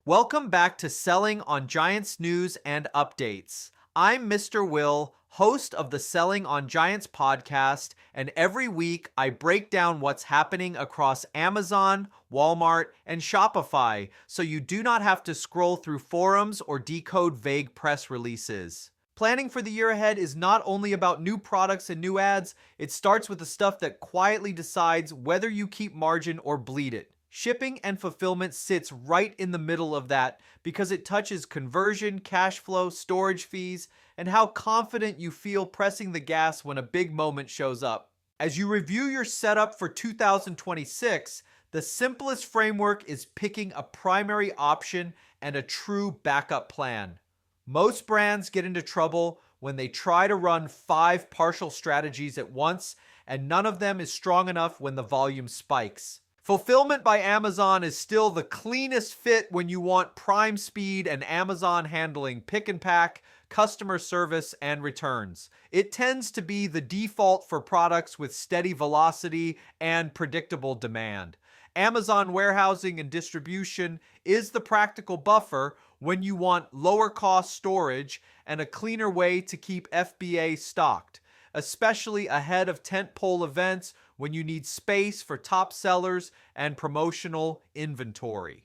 Welcome back to Selling on Giants News and Updates. I'm Mr. Will, host of the Selling on Giants podcast, and every week I break down what's happening across Amazon, Walmart, and Shopify so you do not have to scroll through forums or decode vague press releases. Planning for the year ahead is not only about new products and new ads, it starts with the stuff that quietly decides whether you keep margin or bleed it. Shipping and fulfillment sits right in the middle of that because it touches conversion, cash flow, storage fees, and how confident you feel pressing the gas when a big moment shows up. As you review your setup for 2026, the simplest framework is picking a primary option and a true backup plan. Most brands get into trouble when they try to run 5 partial strategies at once, and none of them is strong enough when the volume spikes. Fulfillment by Amazon is still the cleanest fit when you want prime speed and Amazon handling pick and pack, customer service, and returns. It tends to be the default for products with steady velocity and predictable demand. Amazon warehousing and distribution is the practical buffer when you want lower cost storage and a cleaner way to keep FBA stocked, especially ahead of tentpole events when you need space for top sellers and promotional inventory.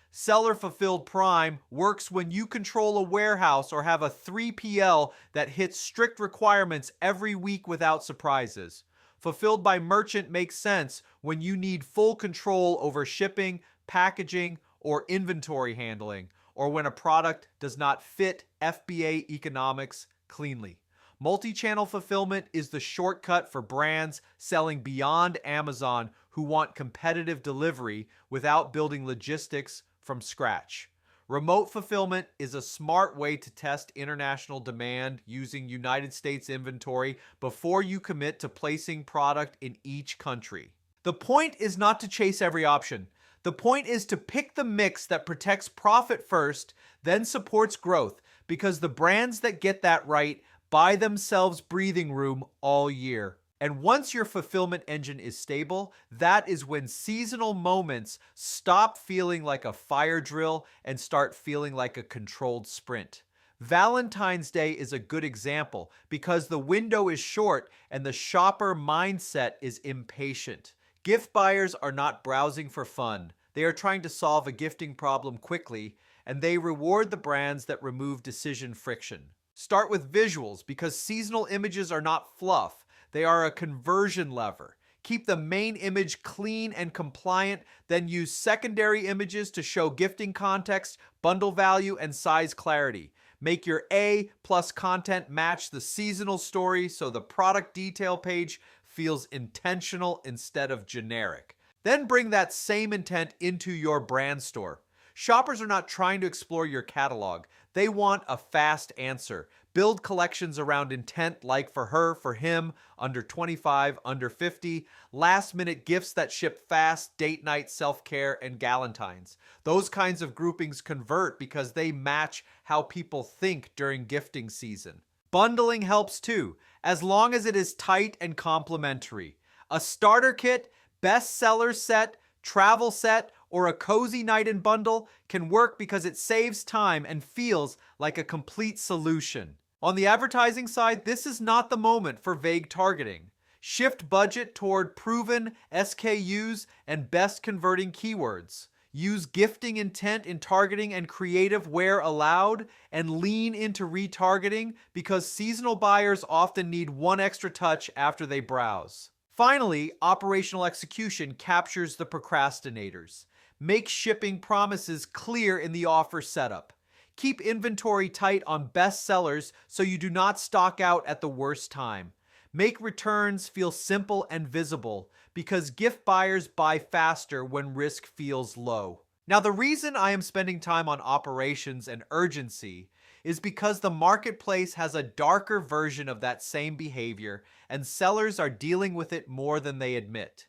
Seller Fulfilled Prime works when you control a warehouse or have a 3PL that hits strict requirements every week without surprises. Fulfilled by Merchant makes sense when you need full control over shipping, packaging, or inventory handling, or when a product does not fit FBA economics cleanly. Multi-channel fulfillment is the shortcut for brands selling beyond Amazon who want competitive delivery without building logistics from scratch. Remote fulfillment is a smart way to test international demand using United States inventory before you commit to placing product in each country. The point is not to chase every option. The point is to pick the mix that protects profit first, then supports growth, because the brands that get that right buy themselves breathing room all year. And once your fulfillment engine is stable, that is when seasonal moments stop feeling like a fire drill and start feeling like a controlled sprint. Valentine's Day is a good example because the window is short and the shopper mindset is impatient. Gift buyers are not browsing for fun. They are trying to solve a gifting problem quickly, and they reward the brands that remove decision friction. Start with visuals because seasonal images are not fluff. They are a conversion lever. Keep the main image clean and compliant, then use secondary images to show gifting context, bundle value, and size clarity. Make your A+ content match the seasonal story so the product detail page feels intentional instead of generic. Then bring that same intent into your brand store. Shoppers are not trying to explore your catalog. They want a fast answer. Build collections around intent like for her, for him, under 25, under 50, last-minute gifts that ship fast, date night, self-care, and galentines. Those kinds of groupings convert because they match how people think during gifting season. Bundling helps too, as long as it is tight and complementary. A starter kit, bestseller set, travel set, or a cozy night in bundle can work because it saves time and feels like a complete solution. On the advertising side, this is not the moment for vague targeting. Shift budget toward proven SKUs and best converting keywords. Use gifting intent in targeting and creative where allowed, and lean into retargeting because seasonal buyers often need one extra touch after they browse. Finally, operational execution captures the procrastinators. Make shipping promises clear in the offer setup. Keep inventory tight on best sellers so you do not stock out at the worst time. Make returns feel simple and visible because gift buyers buy faster when risk feels low. Now, the reason I am spending time on operations and urgency is because the marketplace has a darker version of that same behavior and sellers are dealing with it more than they admit.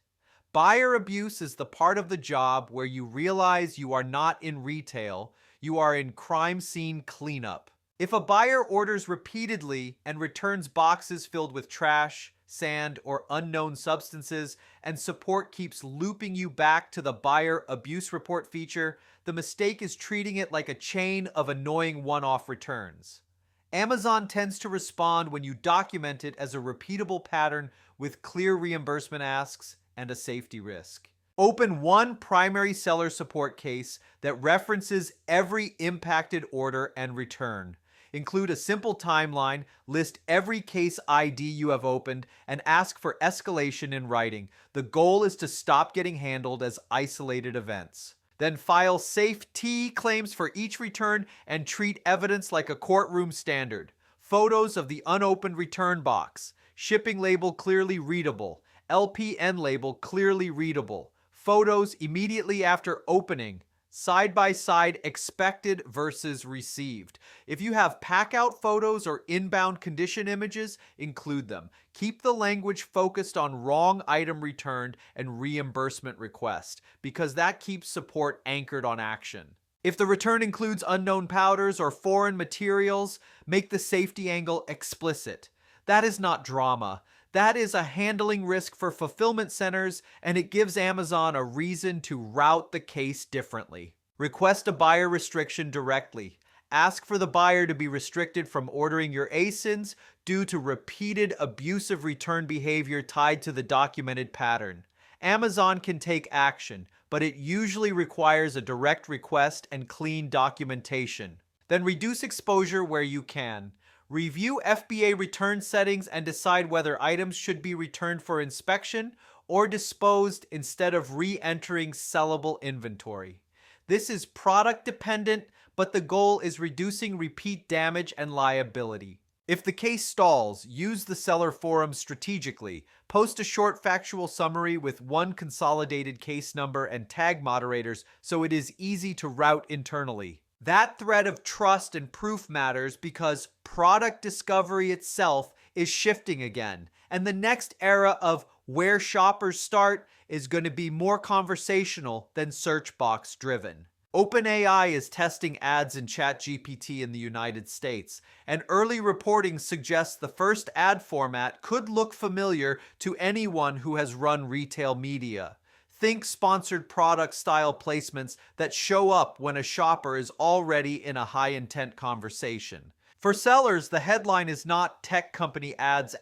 Buyer abuse is the part of the job where you realize you are not in retail, you are in crime scene cleanup. If a buyer orders repeatedly and returns boxes filled with trash, sand, or unknown substances, and support keeps looping you back to the buyer abuse report feature, the mistake is treating it like a chain of annoying one-off returns. Amazon tends to respond when you document it as a repeatable pattern with clear reimbursement asks and a safety risk. Open one primary seller support case that references every impacted order and return. Include a simple timeline, list every case ID you have opened, and ask for escalation in writing. The goal is to stop getting handled as isolated events. Then file safe T claims for each return and treat evidence like a courtroom standard. Photos of the unopened return box, shipping label clearly readable, LPN label clearly readable, photos immediately after opening, side-by-side expected versus received. If you have pack-out photos or inbound condition images, include them. Keep the language focused on wrong item returned and reimbursement request, because that keeps support anchored on action. If the return includes unknown powders or foreign materials, make the safety angle explicit. That is not drama. That is a handling risk for fulfillment centers, and it gives Amazon a reason to route the case differently. Request a buyer restriction directly. Ask for the buyer to be restricted from ordering your ASINs due to repeated abusive return behavior tied to the documented pattern. Amazon can take action, but it usually requires a direct request and clean documentation. Then reduce exposure where you can. Review FBA return settings and decide whether items should be returned for inspection or disposed instead of re-entering sellable inventory. This is product dependent, but the goal is reducing repeat damage and liability. If the case stalls, use the seller forum strategically. Post a short factual summary with one consolidated case number and tag moderators so it is easy to route internally. That thread of trust and proof matters because product discovery itself is shifting again. And the next era of where shoppers start is going to be more conversational than search box driven. OpenAI is testing ads in ChatGPT in the United States, and early reporting suggests the first ad format could look familiar to anyone who has run retail media. Think sponsored product style placements that show up when a shopper is already in a high intent conversation. For sellers, the headline is not tech company ads.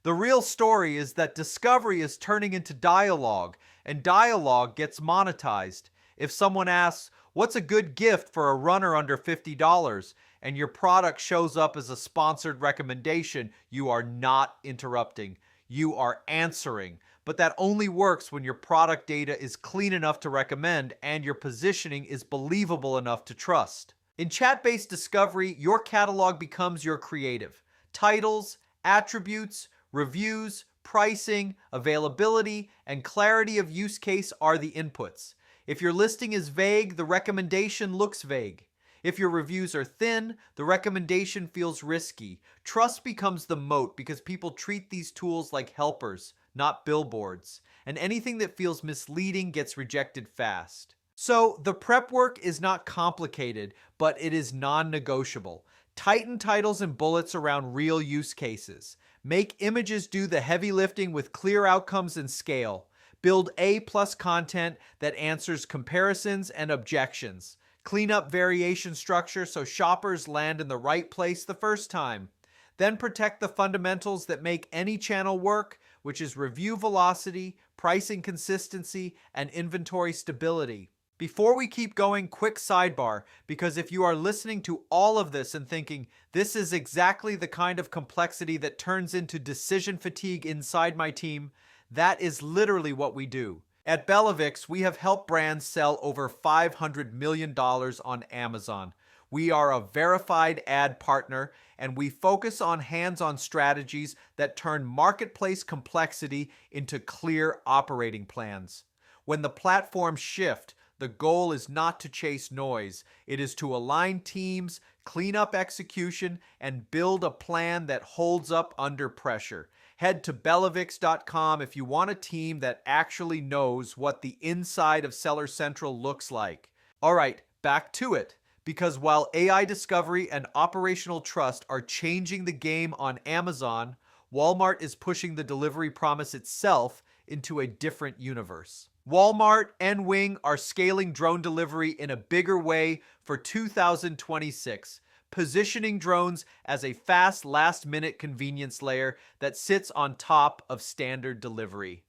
The real story is that discovery is turning into dialogue, and dialogue gets monetized. If someone asks, "What's a good gift for a runner under $50?" and your product shows up as a sponsored recommendation, you are not interrupting. You are answering. But that only works when your product data is clean enough to recommend and your positioning is believable enough to trust. In chat-based discovery, your catalog becomes your creative. Titles, attributes, reviews, pricing, availability, and clarity of use case are the inputs. If your listing is vague, the recommendation looks vague. If your reviews are thin, the recommendation feels risky. Trust becomes the moat because people treat these tools like helpers, not billboards, and anything that feels misleading gets rejected fast. So the prep work is not complicated, but it is non-negotiable. Tighten titles and bullets around real use cases. Make images do the heavy lifting with clear outcomes and scale. Build A+ content that answers comparisons and objections. Clean up variation structure so shoppers land in the right place the first time. Then protect the fundamentals that make any channel work, which is review velocity, pricing consistency, and inventory stability. Before we keep going, quick sidebar, because if you are listening to all of this and thinking, this is exactly the kind of complexity that turns into decision fatigue inside my team, that is literally what we do. At Bellavix, we have helped brands sell over $500 million on Amazon. We are a verified ad partner, and we focus on hands-on strategies that turn marketplace complexity into clear operating plans. When the platforms shift, the goal is not to chase noise. It is to align teams, clean up execution, and build a plan that holds up under pressure. Head to bellavix.com if you want a team that actually knows what the inside of Seller Central looks like. All right, back to it. Because while AI discovery and operational trust are changing the game on Amazon, Walmart is pushing the delivery promise itself into a different universe. Walmart and Wing are scaling drone delivery in a bigger way for 2026, positioning drones as a fast last-minute convenience layer that sits on top of standard delivery.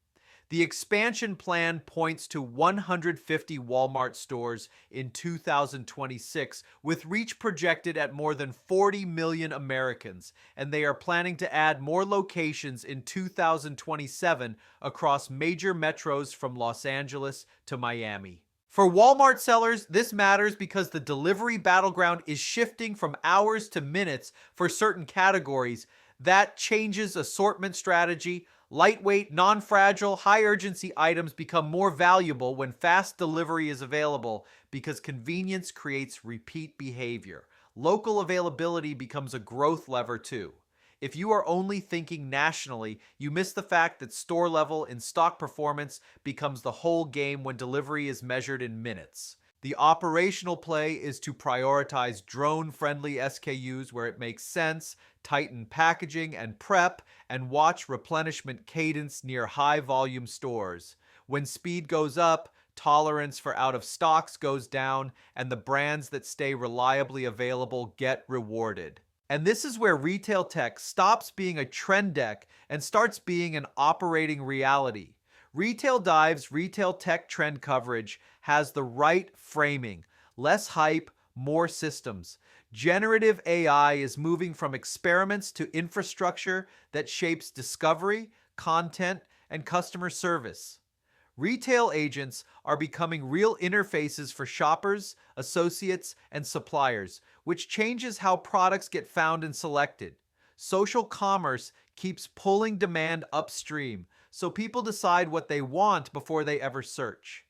The expansion plan points to 150 Walmart stores in 2026, with reach projected at more than 40 million Americans, and they are planning to add more locations in 2027 across major metros from Los Angeles to Miami. For Walmart sellers, this matters because the delivery battleground is shifting from hours to minutes for certain categories. That changes assortment strategy. Lightweight, non-fragile, high-urgency items become more valuable when fast delivery is available because convenience creates repeat behavior. Local availability becomes a growth lever too. If you are only thinking nationally, you miss the fact that store-level in-stock performance becomes the whole game when delivery is measured in minutes. The operational play is to prioritize drone-friendly SKUs where it makes sense, tighten packaging and prep, and watch replenishment cadence near high-volume stores. When speed goes up, tolerance for out-of-stocks goes down, and the brands that stay reliably available get rewarded. And this is where retail tech stops being a trend deck and starts being an operating reality. Retail Dive's retail tech trend coverage has the right framing: less hype, more systems. Generative AI is moving from experiments to infrastructure that shapes discovery, content, and customer service. Retail agents are becoming real interfaces for shoppers, associates, and suppliers, which changes how products get found and selected. Social commerce keeps pulling demand upstream, so people decide what they want before they ever search.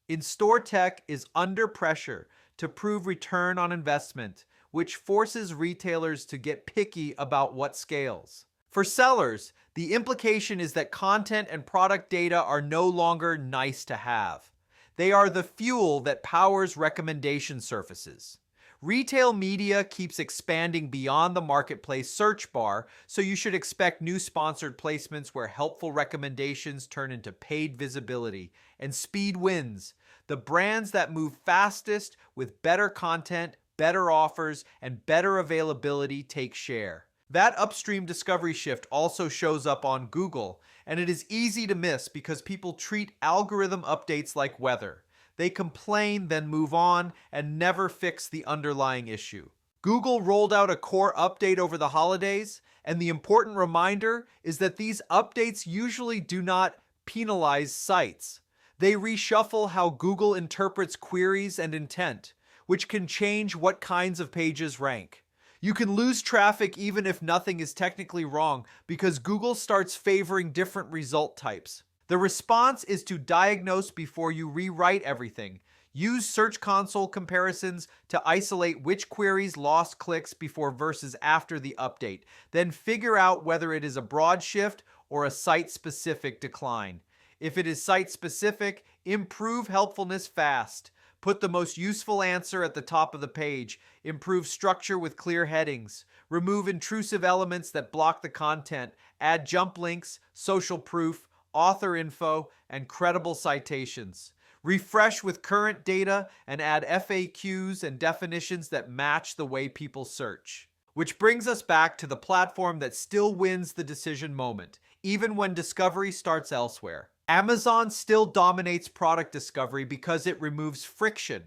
In-store tech is under pressure to prove return on investment, which forces retailers to get picky about what scales. For sellers, the implication is that content and product data are no longer nice to have. They are the fuel that powers recommendation surfaces. Retail media keeps expanding beyond the marketplace search bar, so you should expect new sponsored placements where helpful recommendations turn into paid visibility. And speed wins. The brands that move fastest with better content, better offers, and better availability take share. That upstream discovery shift also shows up on Google, and it is easy to miss because people treat algorithm updates like weather. They complain, then move on, and never fix the underlying issue. Google rolled out a core update over the holidays, and the important reminder is that these updates usually do not penalize sites. They reshuffle how Google interprets queries and intent, which can change what kinds of pages rank. You can lose traffic even if nothing is technically wrong because Google starts favoring different result types. The response is to diagnose before you rewrite everything. Use Search Console comparisons to isolate which queries lost clicks before versus after the update. Then figure out whether it is a broad shift or a site-specific decline. If it is site-specific, improve helpfulness fast. Put the most useful answer at the top of the page. Improve structure with clear headings. Remove intrusive elements that block the content. Add jump links, social proof, author info, and credible citations. Refresh with current data and add FAQs and definitions that match the way people search. Which brings us back to the platform that still wins the decision moment, even when discovery starts elsewhere. Amazon still dominates product discovery because it removes friction.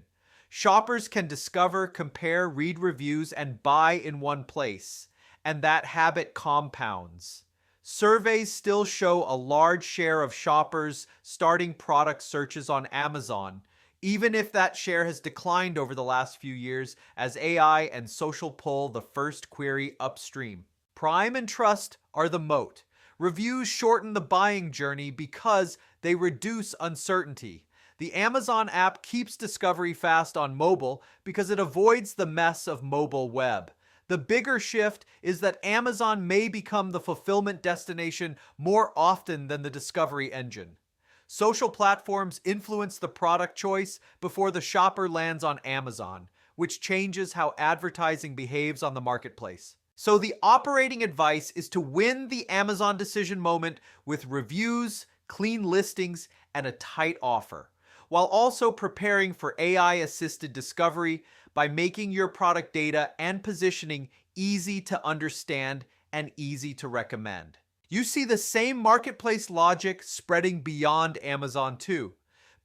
Shoppers can discover, compare, read reviews, and buy in one place, and that habit compounds. Surveys still show a large share of shoppers starting product searches on Amazon, even if that share has declined over the last few years as AI and social pull the first query upstream. Prime and trust are the moat. Reviews shorten the buying journey because they reduce uncertainty. The Amazon app keeps discovery fast on mobile because it avoids the mess of mobile web. The bigger shift is that Amazon may become the fulfillment destination more often than the discovery engine. Social platforms influence the product choice before the shopper lands on Amazon, which changes how advertising behaves on the marketplace. So the operating advice is to win the Amazon decision moment with reviews, clean listings, and a tight offer, while also preparing for AI-assisted discovery by making your product data and positioning easy to understand and easy to recommend. You see the same marketplace logic spreading beyond Amazon too.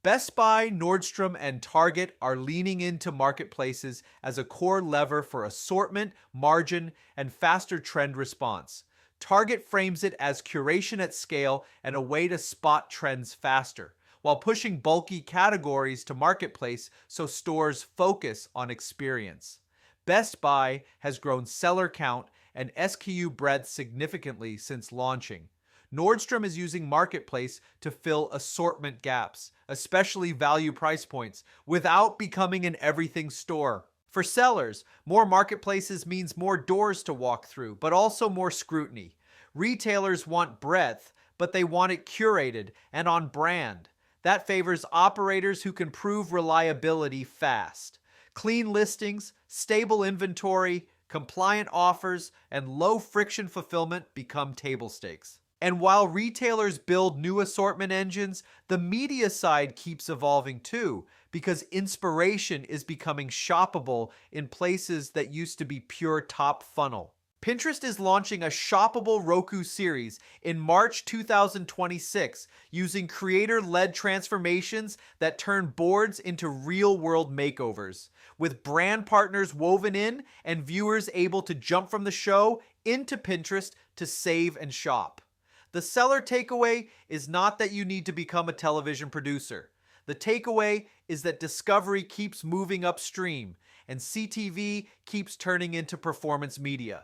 Best Buy, Nordstrom, and Target are leaning into marketplaces as a core lever for assortment, margin, and faster trend response. Target frames it as curation at scale and a way to spot trends faster, while pushing bulky categories to marketplace so stores focus on experience. Best Buy has grown seller count and SKU breadth significantly since launching. Nordstrom is using Marketplace to fill assortment gaps, especially value price points, without becoming an everything store. For sellers, more marketplaces means more doors to walk through, but also more scrutiny. Retailers want breadth, but they want it curated and on brand. That favors operators who can prove reliability fast. Clean listings, stable inventory, compliant offers, and low friction fulfillment become table stakes. And while retailers build new assortment engines, the media side keeps evolving too, because inspiration is becoming shoppable in places that used to be pure top funnel. Pinterest is launching a shoppable Roku series in March 2026 using creator-led transformations that turn boards into real-world makeovers, with brand partners woven in and viewers able to jump from the show into Pinterest to save and shop. The seller takeaway is not that you need to become a television producer. The takeaway is that discovery keeps moving upstream and CTV keeps turning into performance media.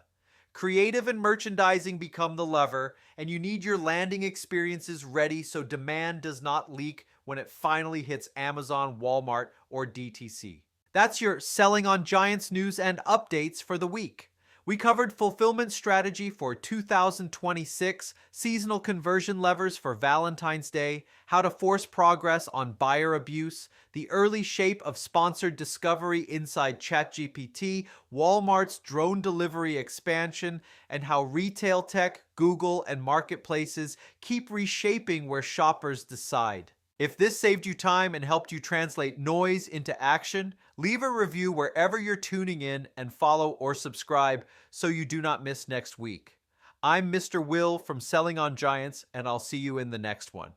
Creative and merchandising become the lever, and you need your landing experiences ready so demand does not leak when it finally hits Amazon, Walmart, or DTC. That's your Selling on Giants news and updates for the week. We covered fulfillment strategy for 2026, seasonal conversion levers for Valentine's Day, how to force progress on buyer abuse, the early shape of sponsored discovery inside ChatGPT, Walmart's drone delivery expansion, and how retail tech, Google, and marketplaces keep reshaping where shoppers decide. If this saved you time and helped you translate noise into action, leave a review wherever you're tuning in and follow or subscribe so you do not miss next week. I'm Mr. Will from Selling on Giants, and I'll see you in the next one.